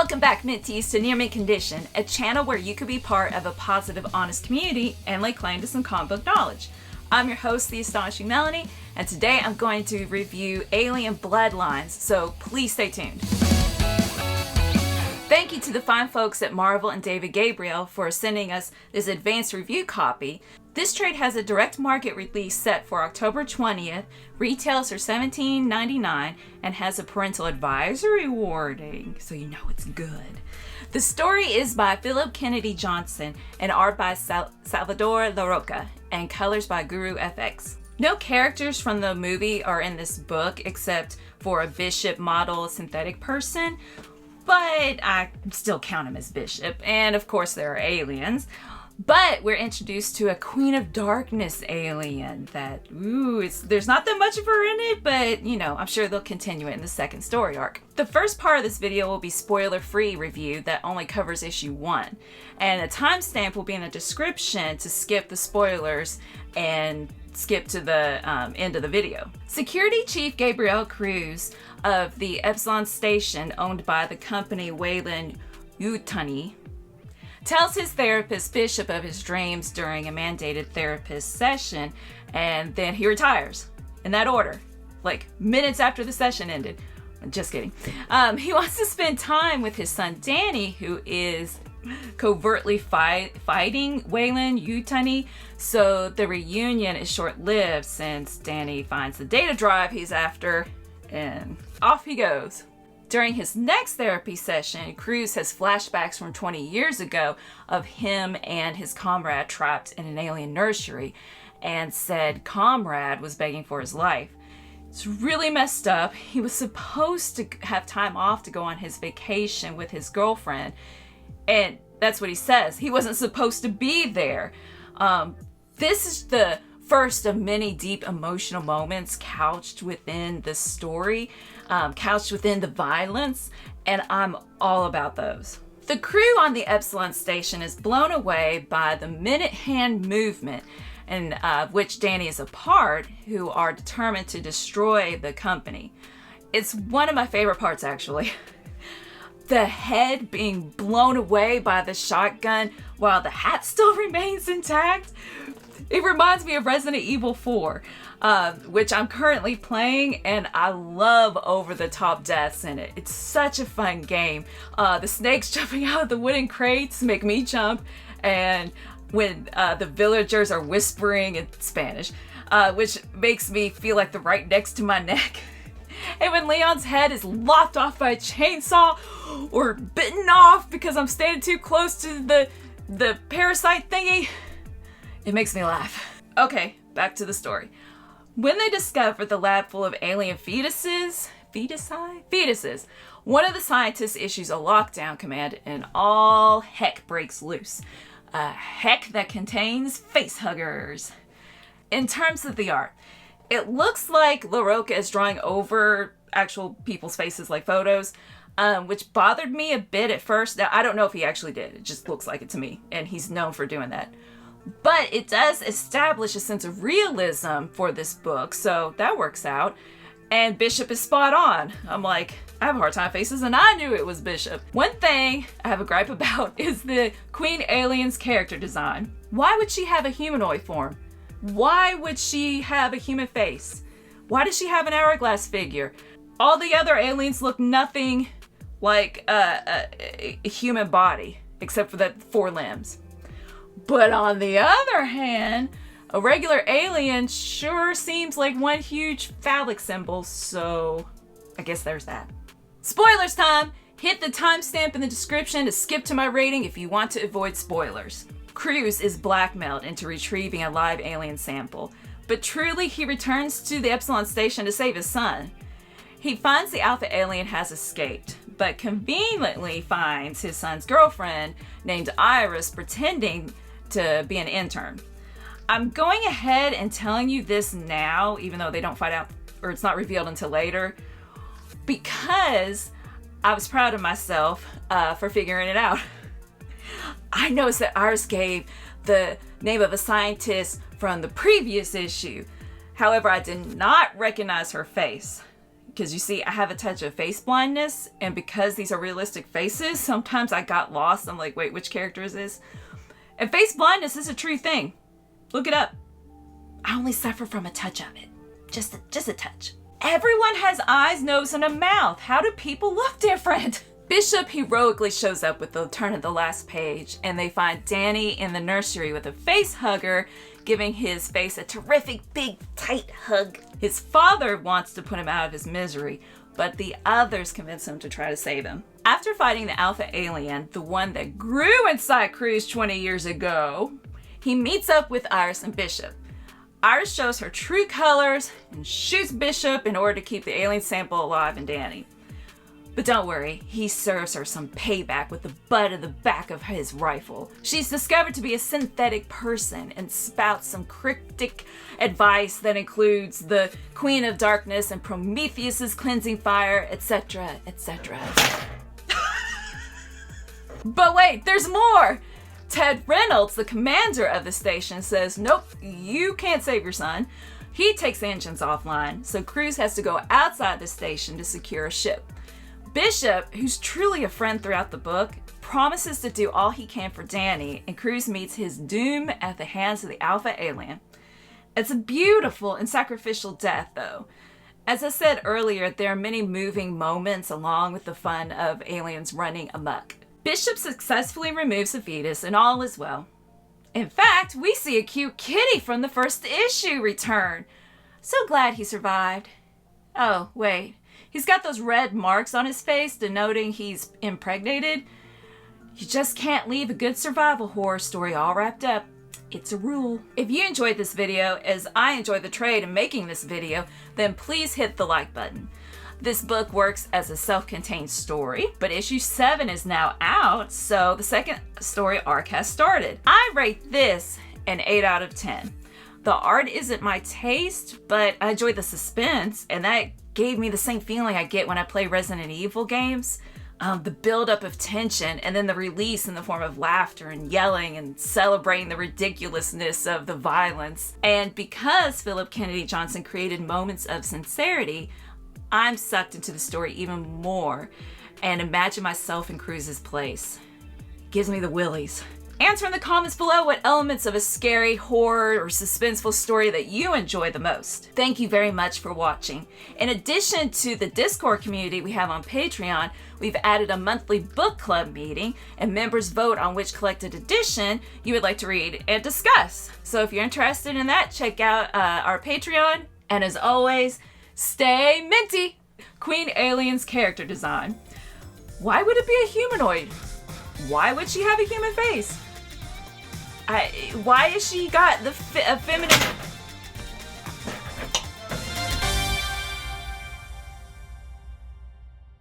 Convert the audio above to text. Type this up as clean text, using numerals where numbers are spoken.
Welcome back, Minties, to Near Mint Condition, a channel where you could be part of a positive, honest community and lay claim to some comic book knowledge. I'm your host, the Astonishing Melanie, and today I'm going to review Alien Bloodlines, so please stay tuned. Thank you to the fine folks at Marvel and David Gabriel for sending us this advanced review copy. This trade has a direct market release set for October 20th, retails for $17.99, and has a parental advisory warning, so you know it's good. The story is by Philip Kennedy Johnson and art by Salvador Larroca and colors by Guru FX. No characters from the movie are in this book except for a Bishop model synthetic person, but I still count him as Bishop, and of course there are aliens. But we're introduced to a Queen of Darkness alien that, there's not that much of her in it, but you know, I'm sure they'll continue it in the second story arc. The first part of this video will be spoiler-free review that only covers issue 1, and a timestamp will be in the description to skip the spoilers and skip to the end of the video. Security Chief Gabriel Cruz of the Epsilon Station, owned by the company Weyland Yutani, tells his therapist Bishop of his dreams during a mandated therapist session, and then he retires. In that order, like minutes after the session ended. Just kidding. He wants to spend time with his son Danny, who is covertly fighting Weyland Yutani, so the reunion is short-lived since Danny finds the data drive he's after, and off he goes. During his next therapy session, Cruz has flashbacks from 20 years ago of him and his comrade trapped in an alien nursery, and said comrade was begging for his life. It's really messed up. He was supposed to have time off to go on his vacation with his girlfriend, and that's what he says. He wasn't supposed to be there. This is the first of many deep emotional moments couched within the story, couched within the violence, and I'm all about those. The crew on the Epsilon Station is blown away by the Minute Hand movement, and which Danny is a part, who are determined to destroy the company. It's one of my favorite parts, actually. The head being blown away by the shotgun while the hat still remains intact. It reminds me of Resident Evil 4, which I'm currently playing, and I love over-the-top deaths in it. It's such a fun game. The snakes jumping out of the wooden crates make me jump, and when the villagers are whispering in Spanish, which makes me feel like they're right next to my neck. And when Leon's head is lopped off by a chainsaw or bitten off because I'm standing too close to the parasite thingy, it makes me laugh. Okay, back to the story. When they discover the lab full of alien fetuses, one of the scientists issues a lockdown command and all heck breaks loose. A heck that contains face huggers. In terms of the art, it looks like Larroca is drawing over actual people's faces like photos, which bothered me a bit at first. Now, I don't know if he actually did. It just looks like it to me, and he's known for doing that. But it does establish a sense of realism for this book, so that works out. And Bishop is spot on. I'm like, I have a hard time faces, and I knew it was Bishop. One thing I have a gripe about is the Queen Alien's character design. Why would she have a humanoid form? Why would she have a human face? Why does she have an hourglass figure? All the other aliens look nothing like a human body, except for the 4 limbs. But on the other hand, a regular alien sure seems like one huge phallic symbol, so I guess there's that. Spoilers time! Hit the timestamp in the description to skip to my rating if you want to avoid spoilers. Cruz is blackmailed into retrieving a live alien sample, but truly he returns to the Epsilon Station to save his son. He finds the alpha alien has escaped, but conveniently finds his son's girlfriend named Iris pretending to be an intern. I'm going ahead and telling you this now, even though they don't find out, or it's not revealed until later, because I was proud of myself for figuring it out. I noticed that Iris gave the name of a scientist from the previous issue. However, I did not recognize her face. because you see, I have a touch of face blindness, and because these are realistic faces, sometimes I got lost. I'm like, wait, which character is this? And face blindness is a true thing. Look it up. I only suffer from a touch of it. Just a touch. Everyone has eyes, nose, and a mouth. How do people look different? Bishop heroically shows up with the turn of the last page, and they find Danny in the nursery with a face hugger, giving his face a terrific big tight hug. His father wants to put him out of his misery, but the others convince him to try to save him. After fighting the alpha alien, the one that grew inside Cruz 20 years ago, he meets up with Iris and Bishop. Iris shows her true colors and shoots Bishop in order to keep the alien sample alive in Danny. But don't worry, he serves her some payback with the butt of the back of his rifle. She's discovered to be a synthetic person and spouts some cryptic advice that includes the Queen of Darkness and Prometheus's cleansing fire, etc., etc. But wait, there's more! Ted Reynolds, the commander of the station, says, nope, you can't save your son. He takes the engines offline, so Cruz has to go outside the station to secure a ship. Bishop, who's truly a friend throughout the book, promises to do all he can for Danny, and Cruz meets his doom at the hands of the alpha alien. It's a beautiful and sacrificial death, though. As I said earlier, there are many moving moments along with the fun of aliens running amok. Bishop successfully removes the fetus, and all is well. In fact, we see a cute kitty from the first issue return. So glad he survived. Oh, wait. He's got those red marks on his face denoting he's impregnated. You just can't leave a good survival horror story all wrapped up. It's a rule. If you enjoyed this video, as I enjoyed the trade in making this video, then please hit the like button. This book works as a self-contained story, but issue 7 is now out, so the second story arc has started. I rate this an 8 out of 10. The art isn't my taste, but I enjoy the suspense, and that gave me the same feeling I get when I play Resident Evil games. The buildup of tension, and then the release in the form of laughter and yelling and celebrating the ridiculousness of the violence. And because Philip Kennedy Johnson created moments of sincerity, I'm sucked into the story even more and imagine myself in Cruz's place. It gives me the willies. Answer in the comments below what elements of a scary, horror, or suspenseful story that you enjoy the most. Thank you very much for watching. In addition to the Discord community we have on Patreon, we've added a monthly book club meeting, and members vote on which collected edition you would like to read and discuss. So if you're interested in that, check out our Patreon. And as always, stay minty! Queen Alien's character design. Why would it be a humanoid? Why would she have a human face? Why has she got the feminine...